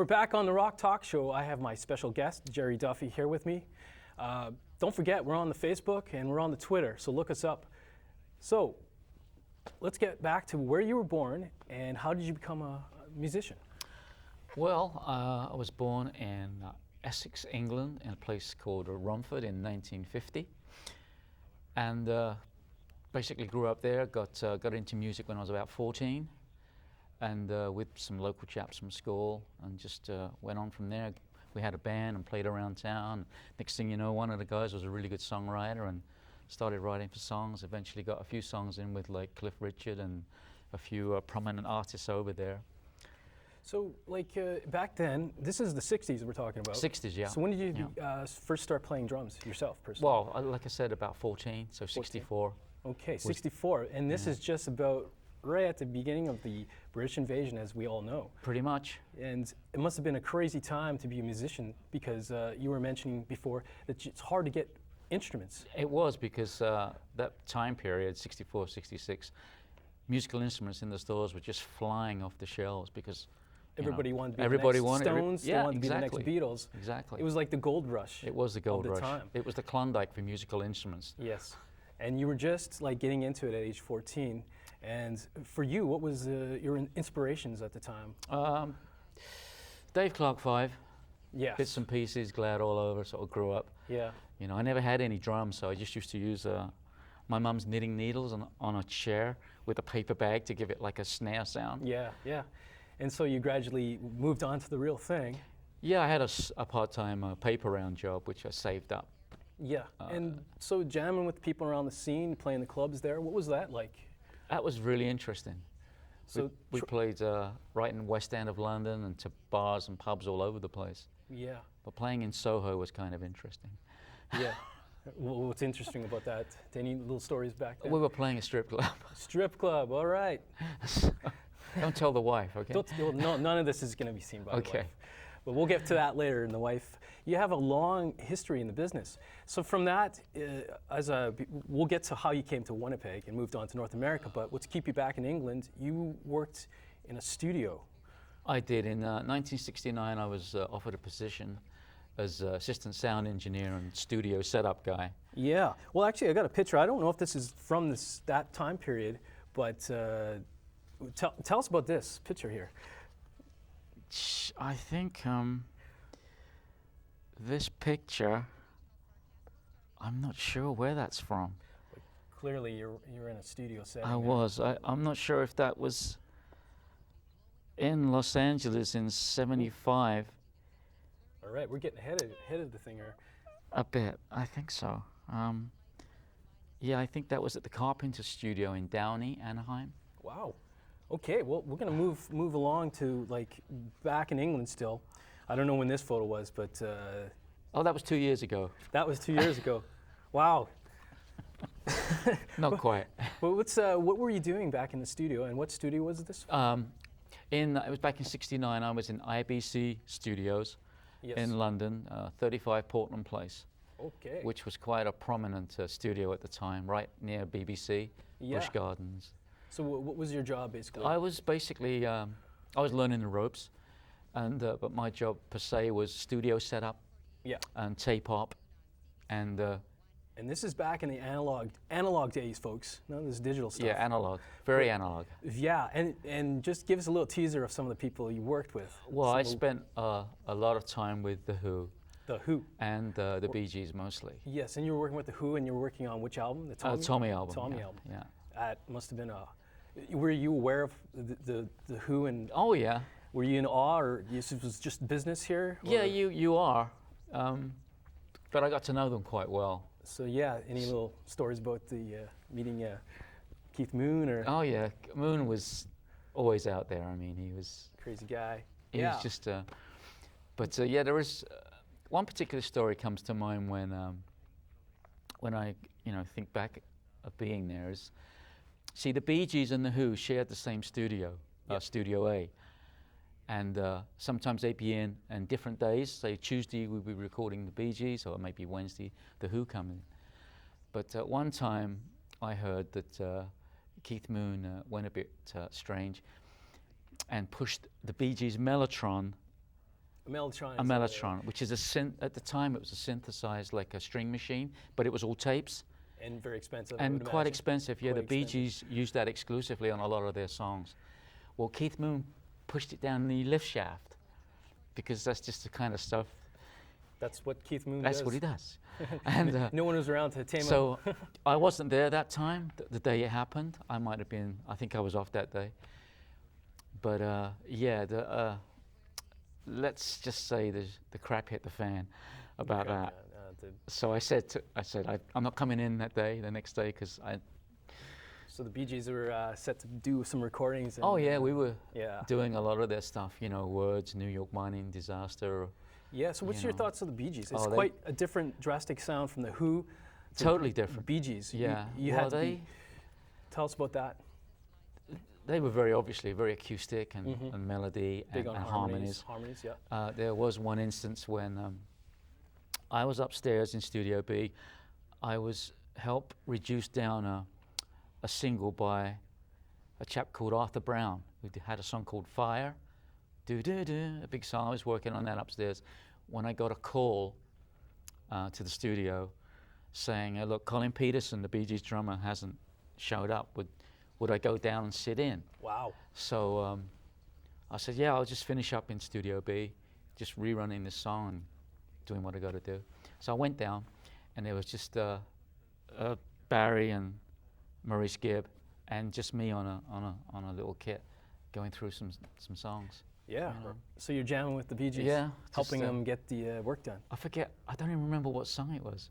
we're back on the Rock Talk Show. I have my special guest, Gerry Duffy, here with me. Don't forget, we're on the Facebook and we're on the Twitter, so look us up. So, let's get back to where you were born and how did you become a musician? Well, I was born in Essex, England, in a place called Romford in 1950, and basically grew up there. Got into music when I was about 14, and with some local chaps from school, and just went on from there. We had a band and played around town. Next thing you know, one of the guys was a really good songwriter and started writing for songs. Eventually got a few songs in with like Cliff Richard and a few prominent artists over there. So, like back then, this is the 60s we're talking about. 60s, yeah. So when did you first start playing drums yourself, personally? Well, like I said, about 14, so 64. Okay, 64, and this is just about right at the beginning of the British invasion, as we all know. Pretty much. And it must have been a crazy time to be a musician, because you were mentioning before that it's hard to get instruments. It was, because that time period, 64, 66, musical instruments in the stores were just flying off the shelves because everybody wanted to be everybody the next wanted Stones, they wanted to be exactly. the next Beatles. Exactly. It was like the gold rush. It was the gold rush. Time. It was the Klondike for musical instruments. Yes. And you were just like getting into it at age 14. And for you, what was your inspirations at the time? Dave Clark 5. Yes. Bits and pieces, Glad all over, sort of grew up. Yeah. You know, I never had any drums, so I just used to use my mum's knitting needles on a chair with a paper bag to give it like a snare sound. Yeah, yeah. And so you gradually moved on to the real thing. Yeah, I had a part-time paper round job, which I saved up. Yeah, and so jamming with people around the scene, playing the clubs there, what was that like? That was really interesting. So we played right in the West End of London and to bars and pubs all over the place. Yeah. But playing in Soho was kind of interesting. Yeah. What's interesting about that? Any little stories back then? We were playing a strip club. Strip club, all right. Don't tell the wife, okay? No, none of this is going to be seen by the wife. Okay. But we'll get to that later in the wife. You have a long history in the business. So from that, we'll get to how you came to Winnipeg and moved on to North America, but what's keep you back in England, you worked in a studio. I did. In 1969, I was offered a position as assistant sound engineer and studio setup guy. Yeah. Well, actually, I got a picture. I don't know if this is from that time period, but tell us about this picture here. I think this picture, I'm not sure where that's from. Clearly, you're in a studio setting. I was. I'm not sure if that was in Los Angeles in '75. All right, we're getting ahead of the thing here. A bit, I think so. Yeah, I think that was at the Carpenter Studio in Downey, Anaheim. Wow. Okay, well, we're going to move along to like back in England still. I don't know when this photo was, but oh, that was 2 years ago. That was 2 years ago. Wow. Not quite. Well, what were you doing back in the studio, and what studio was this? It was back in '69. I was in IBC Studios in London, 35 Portland Place. Okay. Which was quite a prominent studio at the time, right near BBC, Busch Gardens. So what was your job basically? I was basically, I was learning the ropes, and but my job per se was studio setup, and tape op, and this is back in the analog days, folks. None of this digital stuff. Yeah, analog, very analog. Yeah, and just give us a little teaser of some of the people you worked with. Well, I spent a lot of time with The Who. The Who. And the Bee Gees mostly. Yes, and you were working with The Who, and you were working on which album? The Tommy album. Tommy album. Yeah. That must have been were you aware of the Who and? Oh yeah. Were you in awe, or this was just business here? Or? Yeah, you are, but I got to know them quite well. So yeah, any little stories about the meeting Keith Moon or? Oh yeah, Moon was always out there. I mean, he was crazy guy. He was just, but yeah, there was one particular story comes to mind when I think back of being there is. See, the Bee Gees and The Who shared the same studio, Studio A. And sometimes they'd be in and different days, say Tuesday we'd be recording the Bee Gees, or maybe Wednesday The Who come in. But at one time I heard that Keith Moon went a bit strange and pushed the Bee Gees Mellotron A mellotron. A mellotron, which is a at the time it was a synthesized like a string machine, but it was all tapes. And very expensive. I And would quite imagine. expensive. Yeah, Quite the Bee expensive. Gees used that exclusively on a lot of their songs. Well, Keith Moon pushed it down the lift shaft because that's just the kind of stuff. That's what Keith Moon That's does. what he does. And No one was around to tame him. so I wasn't there that time, the day it happened. I might have been, I think I was off that day. But yeah, let's just say the crap hit the fan about Okay, that. the- So I said, I'm not coming in that day, the next day, because so the Bee Gees were set to do some recordings. And, oh yeah, we were yeah. doing a lot of their stuff, you know, Words, New York Mining Disaster. Yeah. So what's you your know. thoughts of the Bee Gees? It's Oh, they- quite a different, drastic sound from the Who. to Totally the different. Bee Gees. Yeah. You well, had to be, tell us about that. they were very obviously very acoustic and, Mhm. and melody Big and, on and harmonies. harmonies. Harmonies. Yeah. There was one instance when I was upstairs in Studio B. I was helped reduce down a single by a chap called Arthur Brown, who had a song called Fire. Do do do, a big song. I was working on that upstairs when I got a call to the studio saying, "Look, Colin Peterson, the Bee Gees drummer, hasn't showed up. Would I go down and sit in?" Wow. So I said, "Yeah, I'll just finish up in Studio B, just rerunning this song and doing what I got to do." So I went down, and there was just Barry and Maurice Gibb, and just me on a little kit, going through some songs. Yeah. You know. So you're jamming with the Bee Gees. Yeah, Helping just, them get the work done. I forget. I don't even remember what song it was.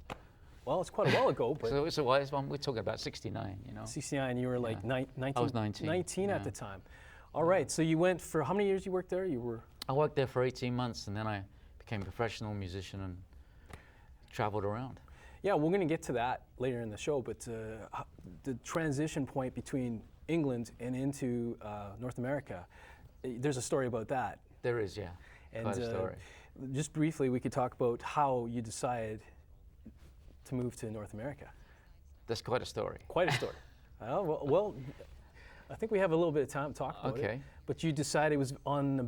Well, it's quite a while ago, but So it's a wise one. We're talking about '69, you know. 69, you were like Yeah. 19, I was 19, 19 at yeah. the time. All right, so you went for, how many years you worked there? You were, I worked there for 18 months, and then I became a professional musician and traveled around. yeah, we're going to get to that later in the show, but the transition point between England and into North America, there's a story about that. There is, yeah, And quite a story. just briefly, we could talk about how you decided to move to North America. That's quite a story. Quite a story. well, I think we have a little bit of time to talk about it. Okay. But you decided it was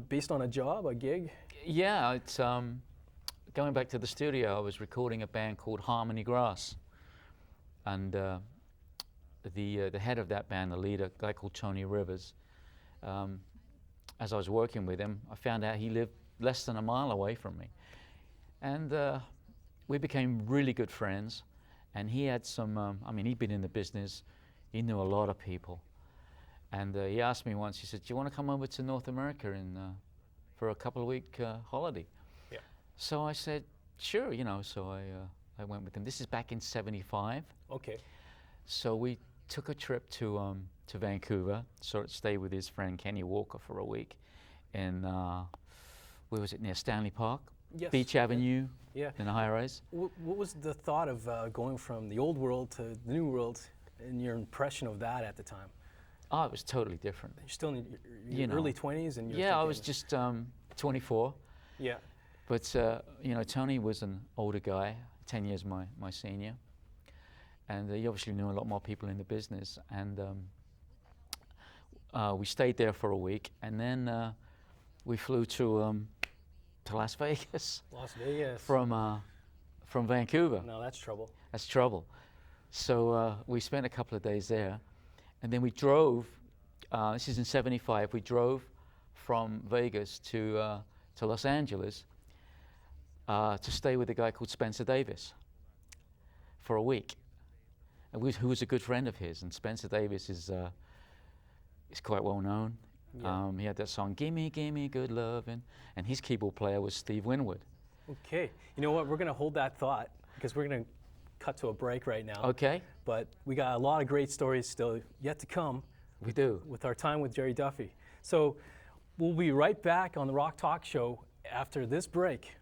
based on a job, a gig? Yeah, it's going back to the studio. I was recording a band called Harmony Grass, and the head of that band, the leader, a guy called Tony Rivers. As I was working with him, I found out he lived less than a mile away from me, and we became really good friends. And he had some. I mean, he'd been in the business. He knew a lot of people. And he asked me once, he said, "Do you want to come over to North America for a couple of week holiday?" Yeah. So I said, "Sure," you know, so I went with him. This is back in '75. Okay. So we took a trip to Vancouver, sort of stayed with his friend Kenny Walker for a week in, where was it, near Stanley Park? Yes. Beach Avenue, Yeah. in a high rise. What was the thought of going from the old world to the new world and your impression of that at the time? Oh, it was totally different. You're still in your You know. early 20s and you're Yeah, I thinking- was just 24. Yeah. But, you know, Tony was an older guy, 10 years my senior. And he obviously knew a lot more people in the business. And we stayed there for a week. And then we flew to Las Vegas Las Vegas. from Vancouver. No, that's trouble. That's trouble. So we spent a couple of days there. And then we drove, this is in '75, we drove from Vegas to Los Angeles to stay with a guy called Spencer Davis for a week, who was a good friend of his. And Spencer Davis is quite well known. Yeah. He had that song, Gimme, Gimme Good Lovin', and his keyboard player was Steve Winwood. Okay. You know what? We're going to hold that thought because we're going to cut to a break right now. Okay, But we got a lot of great stories still yet to come we do. with our time with Gerry Duffy. So we'll be right back on the Rock Talk Show after this break.